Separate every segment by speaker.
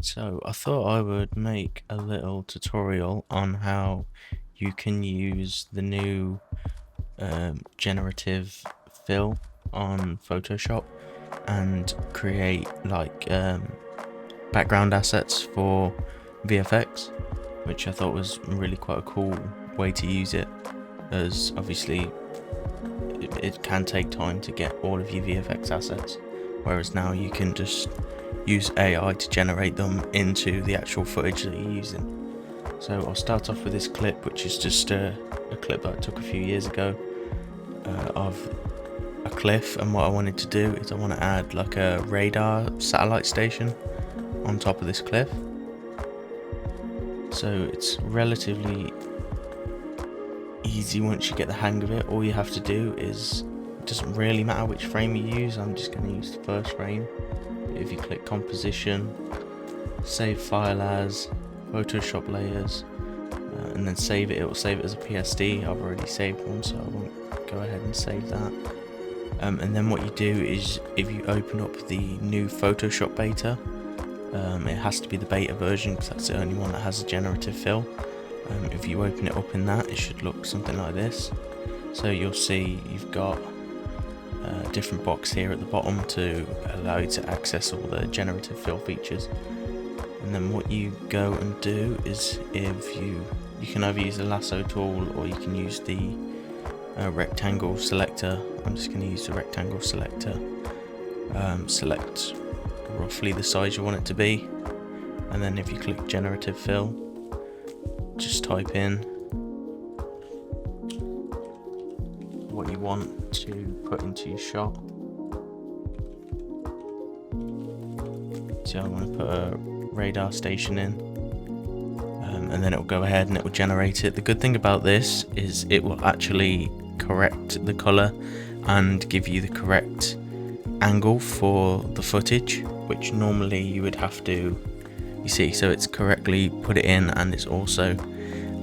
Speaker 1: Right, so I thought I would make a little tutorial on how you can use the new generative fill on Photoshop and create like background assets for VFX, which I thought was really quite a cool way to use it, as obviously it can take time to get all of your VFX assets, whereas now you can just use AI to generate them into the actual footage that you're using. So I'll start off with this clip, which is just a clip that I took a few years ago of a cliff, and what I wanted to do is I want to add like a radar satellite station on top of this cliff. So it's relatively easy once you get the hang of it. All you have to do is, it doesn't really matter which frame you use, I'm just going to use the first frame. If you click composition, save file as, Photoshop layers, and then save it, it will save it as a PSD. I've already saved one, so I won't go ahead and save that. And then what you do is, if you open up the new Photoshop beta, it has to be the beta version because that's the only one that has a generative fill. If you open it up in that, it should look something like this. So you'll see you've got a different box here at the bottom to allow you to access all the generative fill features. And then what you go and do is, if you can either use the lasso tool or you can use the rectangle selector. I'm just going to use the rectangle selector. Select roughly the size you want it to be, and then if you click generative fill, just type in what you want to put into your shot. So I'm going to put a radar station in, and then it will go ahead and it will generate it. The good thing about this is it will actually correct the color and give you the correct angle for the footage, which normally you would have to, you see, so it's correctly put it in, and it's also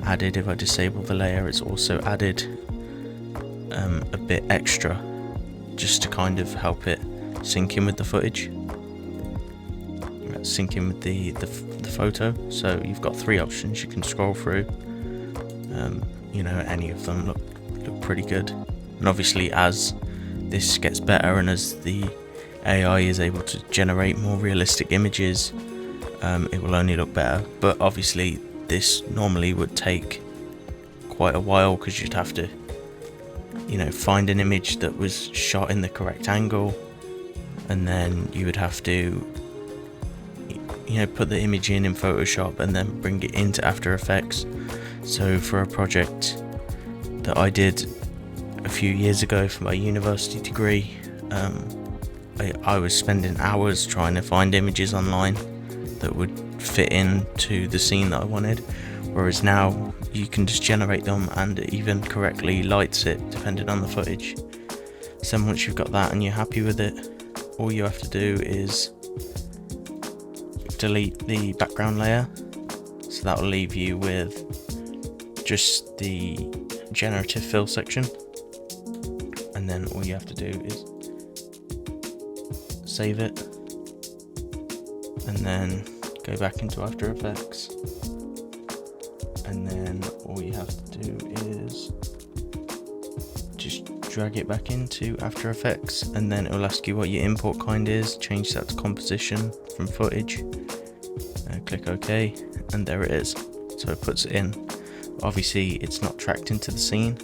Speaker 1: added, if I disable the layer, it's also added a bit extra just to kind of help it sync in with the footage, sync in with the photo. So you've got three options you can scroll through. You know, any of them look pretty good, and obviously as this gets better and as the AI is able to generate more realistic images, it will only look better. But obviously this normally would take quite a while, because you'd have to, you know, find an image that was shot in the correct angle, and then you would have to, you know, put the image in Photoshop and then bring it into After Effects. So for a project that I did a few years ago for my university degree, I was spending hours trying to find images online that would fit into the scene that I wanted, whereas now you can just generate them and it even correctly lights it depending on the footage. So once you've got that and you're happy with it, all you have to do is delete the background layer, so that will leave you with just the generative fill section. And then all you have to do is save it, and then go back into After Effects, and then all you have to do is just drag it back into After Effects, and then it will ask you what your import kind is. Change that to composition from footage, click OK, and there it is. So it puts it in. Obviously it's not tracked into the scene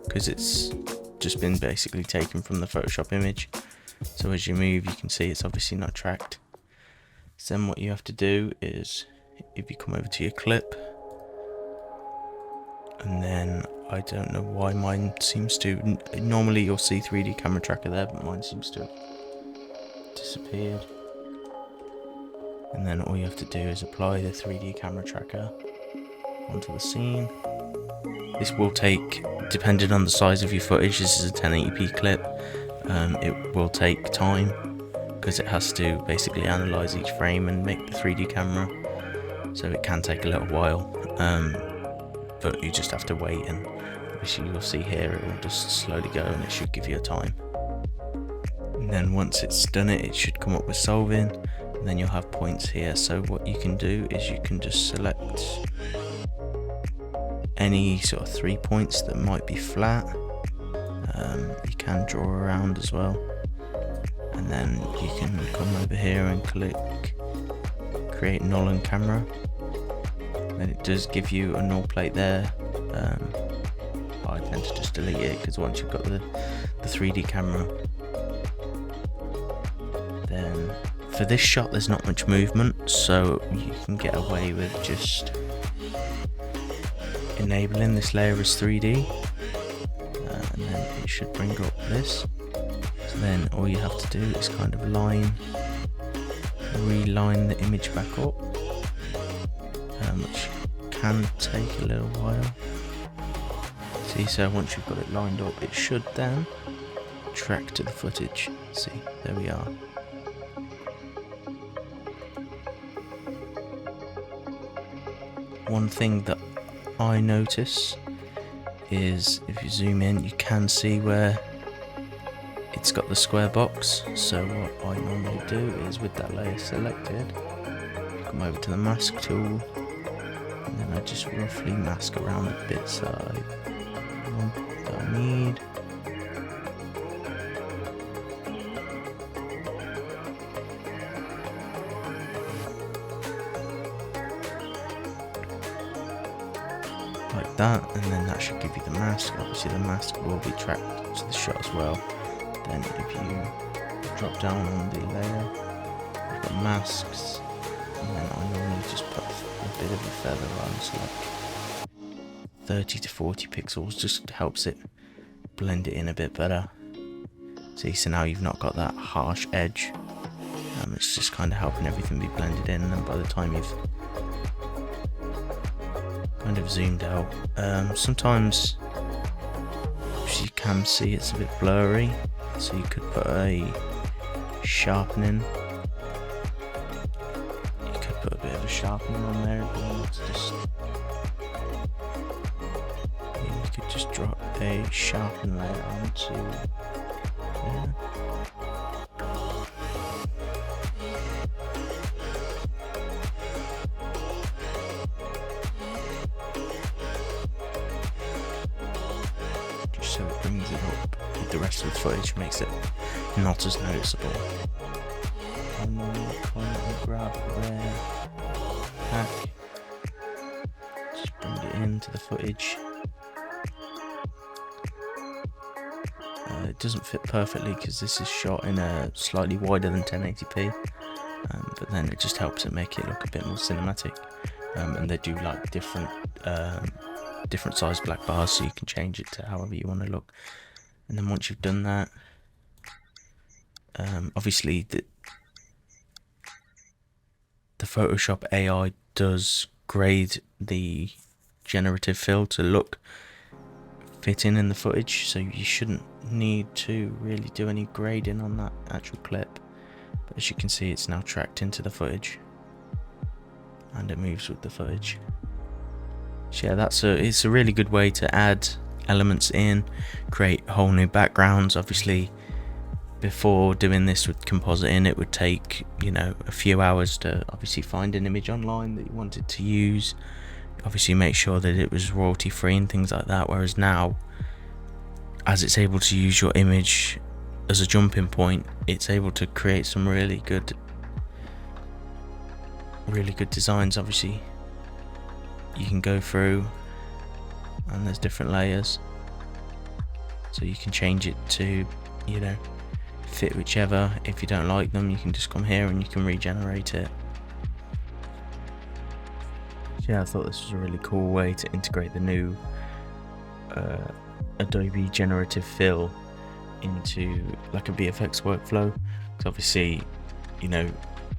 Speaker 1: because it's just been basically taken from the Photoshop image. So as you move, you can see it's obviously not tracked. So then what you have to do is, if you come over to your clip, and then I don't know why mine seems to, normally you'll see 3D camera tracker there, but mine seems to have disappeared. And then all you have to do is apply the 3D camera tracker onto the scene. This will take, depending on the size of your footage, this is a 1080p clip, it will take time because it has to basically analyze each frame and make the 3D camera, so it can take a little while, but you just have to wait, and obviously you'll see here it will just slowly go and it should give you a time. And then once it's done it should come up with solving, and then you'll have points here. So what you can do is you can just select any sort of 3 points that might be flat. You can draw around as well, and then you can come over here and click create null and camera. Then it does give you a null plate there. I tend to just delete it because once you've got the 3D camera, then for this shot there's not much movement, so you can get away with just enabling this layer as 3D, and then it should bring up this. So then all you have to do is kind of reline the image back up, which can take a little while. See, so once you've got it lined up, it should then track to the footage. See, there we are. One thing that I notice is if you zoom in, you can see where it's got the square box. So what I normally do is with that layer selected, come over to the mask tool, and then I just roughly mask around the bits that I need. Like that, and then that should give you the mask. Obviously the mask will be tracked to the shot as well. Then if you drop down on the layer, you've got masks, and then I normally just put a bit of a feather on, so like 30 to 40 pixels, just helps it blend it in a bit better. See, so now you've not got that harsh edge. It's just kind of helping everything be blended in, and by the time you've kind of zoomed out, sometimes as you can see it's a bit blurry, so you could put a sharpening. You could put a bit of a sharpening on there if you want to just. You could just drop a sharpen layer onto. Yeah. So it brings it up with the rest of the footage, makes it not as noticeable. And then we'll kind of grab there, back, just bring it into the footage. It doesn't fit perfectly because this is shot in a slightly wider than 1080p, but then it just helps it make it look a bit more cinematic. And they do like different size black bars, so you can change it to however you want to look. And then once you've done that, obviously the Photoshop AI does grade the generative fill to look fitting in the footage, so you shouldn't need to really do any grading on that actual clip. But as you can see, it's now tracked into the footage and it moves with the footage. So yeah, it's a really good way to add elements in, create whole new backgrounds. Obviously before doing this with compositing, it would take, you know, a few hours to obviously find an image online that you wanted to use, obviously make sure that it was royalty free and things like that. Whereas now, as it's able to use your image as a jumping point, it's able to create some really good designs. Obviously you can go through and there's different layers, so you can change it to, you know, fit whichever. If you don't like them, you can just come here and you can regenerate it. So yeah, I thought this was a really cool way to integrate the new Adobe generative fill into like a VFX workflow. Because obviously, you know,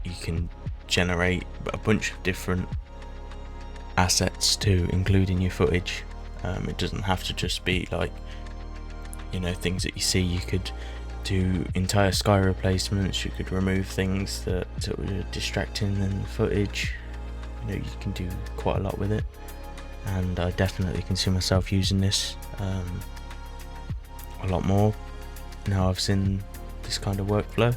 Speaker 1: you can generate a bunch of different assets to include in your footage. It doesn't have to just be like, you know, things that you see. You could do entire sky replacements, you could remove things that were distracting in the footage. You know, you can do quite a lot with it, and I definitely can see myself using this a lot more now I've seen this kind of workflow.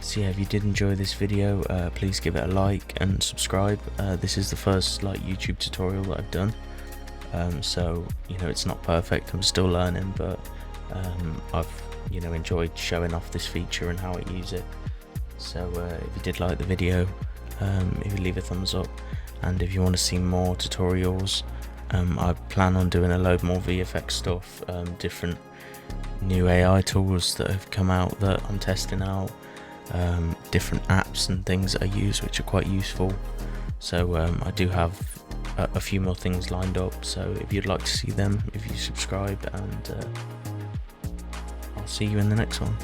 Speaker 1: So So yeah, if you did enjoy this video, please give it a like and subscribe. This is the first like YouTube tutorial that I've done, so you know it's not perfect, I'm still learning, but I've enjoyed showing off this feature and how I use it. So if you did like the video, if you leave a thumbs up, and if you want to see more tutorials, I plan on doing a load more VFX stuff, different new AI tools that have come out that I'm testing out, different apps and things that I use which are quite useful. So I do have a few more things lined up, so if you'd like to see them, if you subscribe, and I'll see you in the next one.